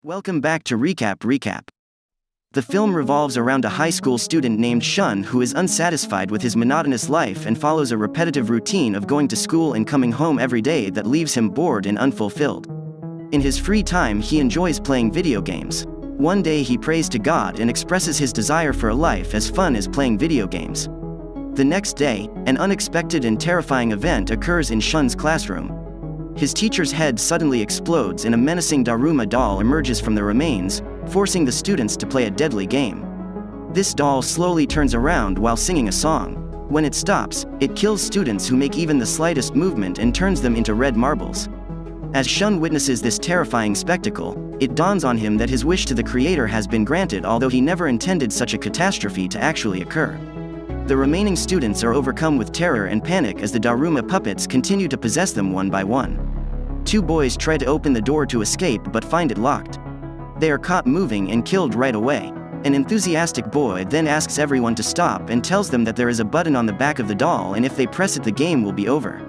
Welcome back to Recap. The film revolves around a high school student named Shun who is unsatisfied with his monotonous life and follows a repetitive routine of going to school and coming home every day that leaves him bored and unfulfilled. In his free time, he enjoys playing video games. One day he prays to God and expresses his desire for a life as fun as playing video games. The next day, an unexpected and terrifying event occurs in Shun's classroom. His teacher's head suddenly explodes and a menacing Daruma doll emerges from the remains, forcing the students to play a deadly game. This doll slowly turns around while singing a song. When it stops, it kills students who make even the slightest movement and turns them into red marbles. As Shun witnesses this terrifying spectacle, it dawns on him that his wish to the creator has been granted, although he never intended such a catastrophe to actually occur. The remaining students are overcome with terror and panic as the Daruma puppets continue to possess them one by one. Two boys try to open the door to escape but find it locked. They are caught moving and killed right away. An enthusiastic boy then asks everyone to stop and tells them that there is a button on the back of the doll and if they press it the game will be over.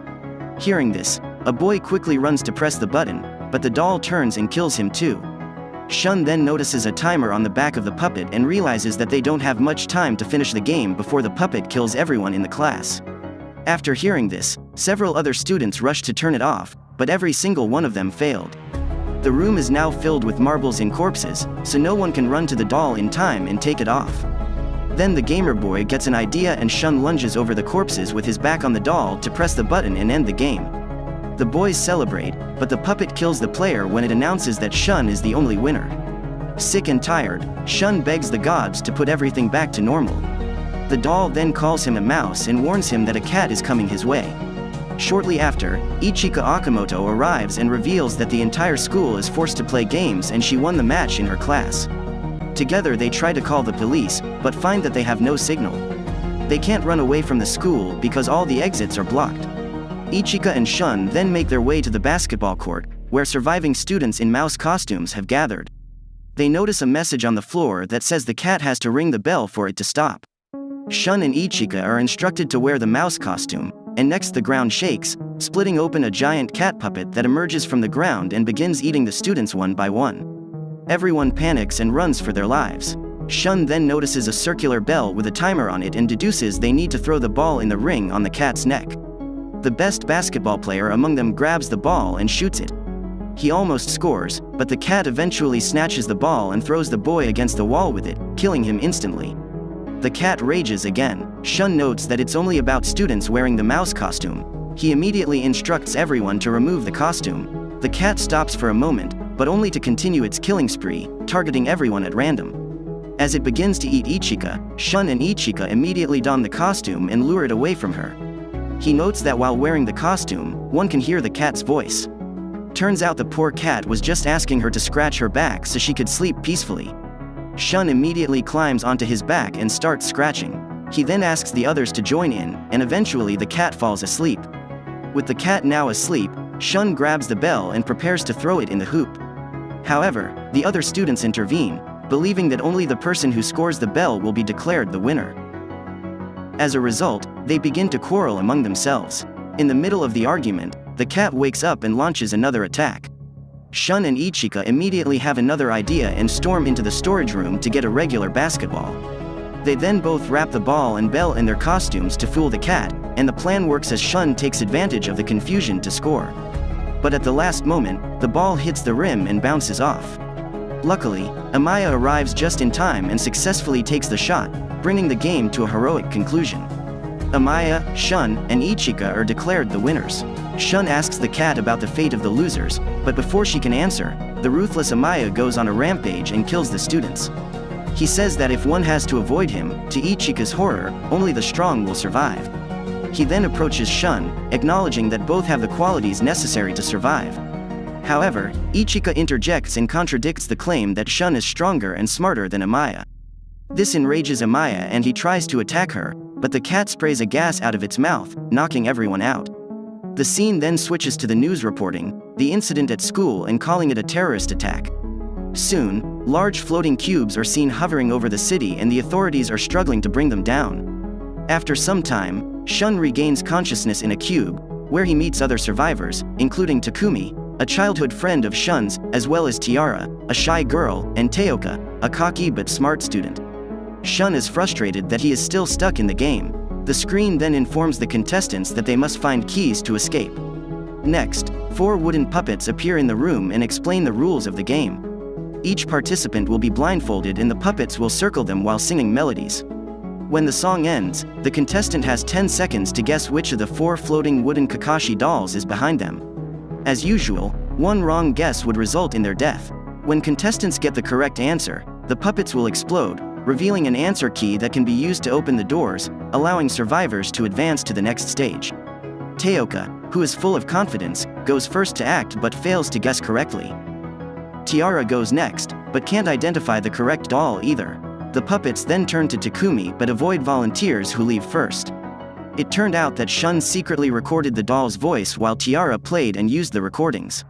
Hearing this, a boy quickly runs to press the button, but the doll turns and kills him too. Shun then notices a timer on the back of the puppet and realizes that they don't have much time to finish the game before the puppet kills everyone in the class. After hearing this, several other students rush to turn it off, but every single one of them failed. The room is now filled with marbles and corpses, so no one can run to the doll in time and take it off. Then the gamer boy gets an idea and Shun lunges over the corpses with his back on the doll to press the button and end the game. The boys celebrate, but the puppet kills the player when it announces that Shun is the only winner. Sick and tired, Shun begs the gods to put everything back to normal. The doll then calls him a mouse and warns him that a cat is coming his way. Shortly after, Ichika Akamoto arrives and reveals that the entire school is forced to play games and she won the match in her class. Together they try to call the police, but find that they have no signal. They can't run away from the school because all the exits are blocked. Ichika and Shun then make their way to the basketball court, where surviving students in mouse costumes have gathered. They notice a message on the floor that says the cat has to ring the bell for it to stop. Shun and Ichika are instructed to wear the mouse costume, and next the ground shakes, splitting open a giant cat puppet that emerges from the ground and begins eating the students one by one. Everyone panics and runs for their lives. Shun then notices a circular bell with a timer on it and deduces they need to throw the ball in the ring on the cat's neck. The best basketball player among them grabs the ball and shoots it. He almost scores, but the cat eventually snatches the ball and throws the boy against the wall with it, killing him instantly. The cat rages again. Shun notes that it's only about students wearing the mouse costume. He immediately instructs everyone to remove the costume. The cat stops for a moment, but only to continue its killing spree, targeting everyone at random. As it begins to eat Ichika, Shun and Ichika immediately don the costume and lure it away from her. He notes that while wearing the costume, one can hear the cat's voice. Turns out the poor cat was just asking her to scratch her back so she could sleep peacefully. Shun immediately climbs onto his back and starts scratching. He then asks the others to join in, and eventually the cat falls asleep. With the cat now asleep, Shun grabs the bell and prepares to throw it in the hoop. However, the other students intervene, believing that only the person who scores the bell will be declared the winner. As a result, they begin to quarrel among themselves. In the middle of the argument, the cat wakes up and launches another attack. Shun and Ichika immediately have another idea and storm into the storage room to get a regular basketball. They then both wrap the ball and bell in their costumes to fool the cat, and the plan works as Shun takes advantage of the confusion to score. But at the last moment, the ball hits the rim and bounces off. Luckily, Amaya arrives just in time and successfully takes the shot, bringing the game to a heroic conclusion. Amaya, Shun, and Ichika are declared the winners. Shun asks the cat about the fate of the losers, but before she can answer, the ruthless Amaya goes on a rampage and kills the students. He says that if one has to avoid him, to Ichika's horror, only the strong will survive. He then approaches Shun, acknowledging that both have the qualities necessary to survive. However, Ichika interjects and contradicts the claim that Shun is stronger and smarter than Amaya. This enrages Amaya and he tries to attack her, but the cat sprays a gas out of its mouth, knocking everyone out. The scene then switches to the news reporting the incident at school and calling it a terrorist attack. Soon, large floating cubes are seen hovering over the city and the authorities are struggling to bring them down. After some time, Shun regains consciousness in a cube, where he meets other survivors, including Takumi, a childhood friend of Shun's, as well as Tiara, a shy girl, and Teoka, a cocky but smart student. Shun is frustrated that he is still stuck in the game. The screen then informs the contestants that they must find keys to escape. Next, 4 wooden puppets appear in the room and explain the rules of the game. Each participant will be blindfolded and the puppets will circle them while singing melodies. When the song ends, the contestant has 10 seconds to guess which of the 4 floating wooden Kakashi dolls is behind them. As usual, one wrong guess would result in their death. When contestants get the correct answer, the puppets will explode, revealing an answer key that can be used to open the doors, allowing survivors to advance to the next stage. Teoka, who is full of confidence, goes first to act but fails to guess correctly. Tiara goes next, but can't identify the correct doll either. The puppets then turn to Takumi but avoid volunteers who leave first. It turned out that Shun secretly recorded the doll's voice while Tiara played and used the recordings.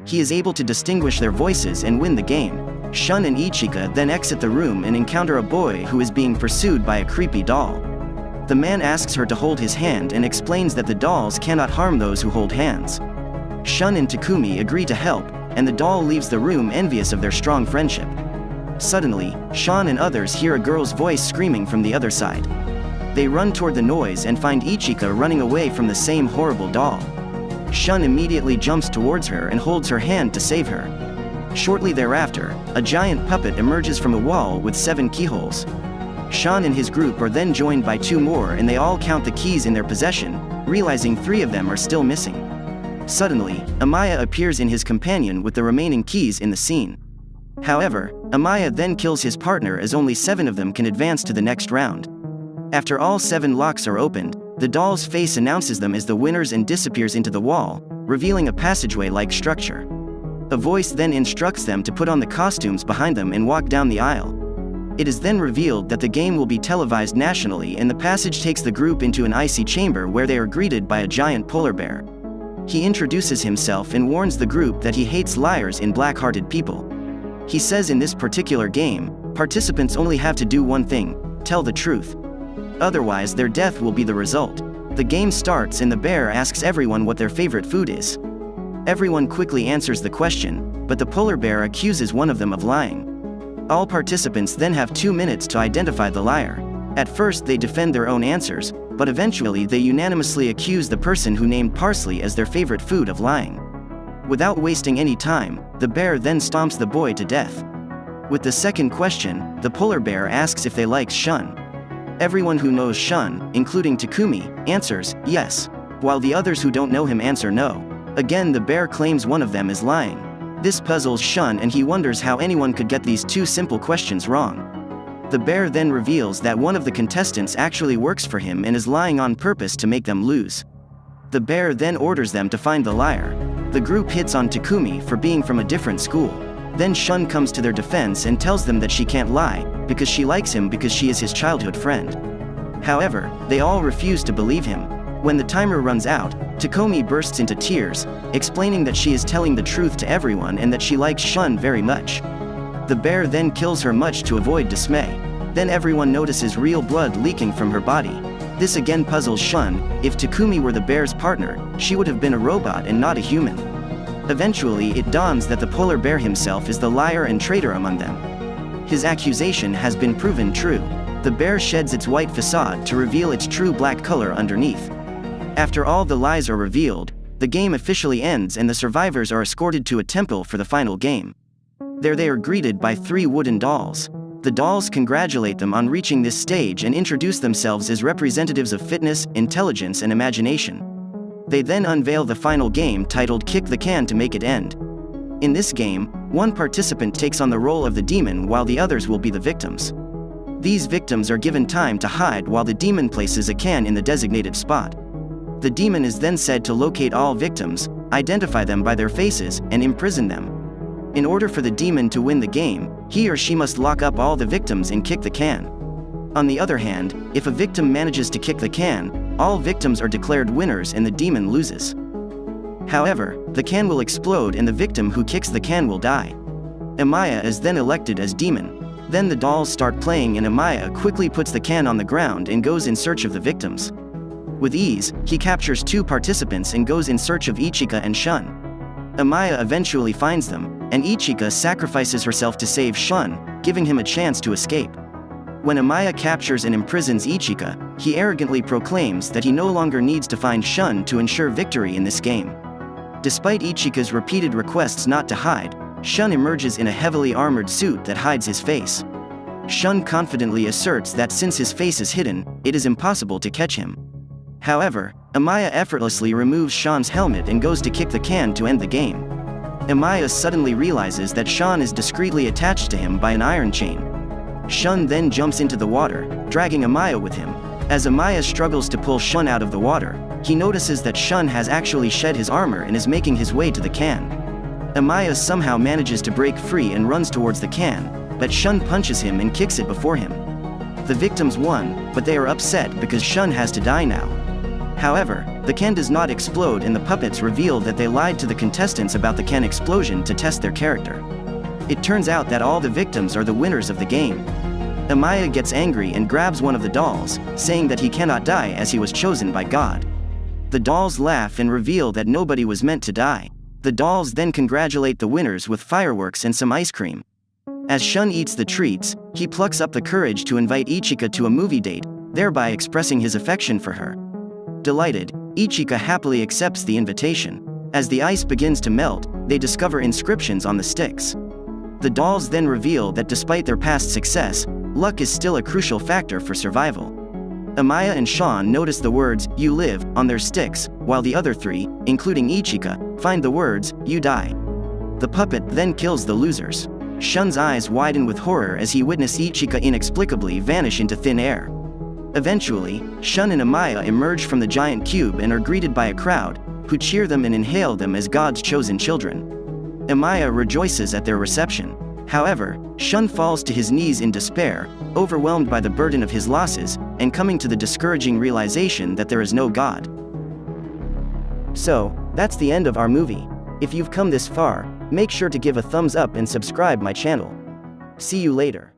He is able to distinguish their voices and win the game. Shun and Ichika then exit the room and encounter a boy who is being pursued by a creepy doll. The man asks her to hold his hand and explains that the dolls cannot harm those who hold hands. Shun and Takumi agree to help, and the doll leaves the room envious of their strong friendship. Suddenly, Shun and others hear a girl's voice screaming from the other side. They run toward the noise and find Ichika running away from the same horrible doll. Shun immediately jumps towards her and holds her hand to save her. Shortly thereafter, a giant puppet emerges from a wall with 7 keyholes. Shun and his group are then joined by 2 more and they all count the keys in their possession, realizing 3 of them are still missing. Suddenly, Amaya appears in his companion with the remaining keys in the scene. However, Amaya then kills his partner as only 7 of them can advance to the next round. After all 7 locks are opened, the doll's face announces them as the winners and disappears into the wall, revealing a passageway-like structure. A voice then instructs them to put on the costumes behind them and walk down the aisle. It is then revealed that the game will be televised nationally and the passage takes the group into an icy chamber where they are greeted by a giant polar bear. He introduces himself and warns the group that he hates liars and black-hearted people. He says in this particular game, participants only have to do one thing: tell the truth. Otherwise their death will be the result. The game starts and the bear asks everyone what their favorite food is. Everyone quickly answers the question, but the polar bear accuses one of them of lying. All participants then have 2 minutes to identify the liar. At first they defend their own answers, but eventually they unanimously accuse the person who named parsley as their favorite food of lying. Without wasting any time, the bear then stomps the boy to death. With the second question, the polar bear asks if they like Shun. Everyone who knows Shun, including Takumi, answers yes, while the others who don't know him answer no. Again the bear claims one of them is lying. This puzzles Shun and he wonders how anyone could get these 2 simple questions wrong. The bear then reveals that one of the contestants actually works for him and is lying on purpose to make them lose. The bear then orders them to find the liar. The group hits on Takumi for being from a different school. Then Shun comes to their defense and tells them that she can't lie, because she likes him because she is his childhood friend. However, they all refuse to believe him. When the timer runs out, Takumi bursts into tears, explaining that she is telling the truth to everyone and that she likes Shun very much. The bear then kills her much to avoid dismay. Then everyone notices real blood leaking from her body. This again puzzles Shun. If Takumi were the bear's partner, she would have been a robot and not a human. Eventually it dawns that the polar bear himself is the liar and traitor among them. His accusation has been proven true. The bear sheds its white facade to reveal its true black color underneath. After all the lies are revealed, the game officially ends and the survivors are escorted to a temple for the final game. There they are greeted by 3 wooden dolls. The dolls congratulate them on reaching this stage and introduce themselves as representatives of fitness, intelligence and imagination. They then unveil the final game titled Kick the Can to make it end. In this game, one participant takes on the role of the demon while the others will be the victims. These victims are given time to hide while the demon places a can in the designated spot. The demon is then said to locate all victims, identify them by their faces, and imprison them. In order for the demon to win the game, he or she must lock up all the victims and kick the can. On the other hand, if a victim manages to kick the can, all victims are declared winners and the demon loses. However, the can will explode and the victim who kicks the can will die. Amaya is then elected as demon. Then the dolls start playing and Amaya quickly puts the can on the ground and goes in search of the victims. With ease, he captures 2 participants and goes in search of Ichika and Shun. Amaya eventually finds them, and Ichika sacrifices herself to save Shun, giving him a chance to escape. When Amaya captures and imprisons Ichika, he arrogantly proclaims that he no longer needs to find Shun to ensure victory in this game. Despite Ichika's repeated requests not to hide, Shun emerges in a heavily armored suit that hides his face. Shun confidently asserts that since his face is hidden, it is impossible to catch him. However, Amaya effortlessly removes Shun's helmet and goes to kick the can to end the game. Amaya suddenly realizes that Shun is discreetly attached to him by an iron chain. Shun then jumps into the water, dragging Amaya with him. As Amaya struggles to pull Shun out of the water, he notices that Shun has actually shed his armor and is making his way to the can. Amaya somehow manages to break free and runs towards the can, but Shun punches him and kicks it before him. The victims won, but they are upset because Shun has to die now. However, the can does not explode and the puppets reveal that they lied to the contestants about the can explosion to test their character. It turns out that all the victims are the winners of the game. Amaya gets angry and grabs one of the dolls, saying that he cannot die as he was chosen by God. The dolls laugh and reveal that nobody was meant to die. The dolls then congratulate the winners with fireworks and some ice cream. As Shun eats the treats, he plucks up the courage to invite Ichika to a movie date, thereby expressing his affection for her. Delighted, Ichika happily accepts the invitation. As the ice begins to melt, they discover inscriptions on the sticks. The dolls then reveal that despite their past success, luck is still a crucial factor for survival. Amaya and Shun notice the words, "You live," on their sticks, while the other three, including Ichika, find the words, "You die." The puppet then kills the losers. Shun's eyes widen with horror as he witnesses Ichika inexplicably vanish into thin air. Eventually, Shun and Amaya emerge from the giant cube and are greeted by a crowd, who cheer them and inhale them as God's chosen children. Amaya rejoices at their reception. However, Shun falls to his knees in despair, overwhelmed by the burden of his losses, and coming to the discouraging realization that there is no God. So, that's the end of our movie. If you've come this far, make sure to give a thumbs up and subscribe my channel. See you later.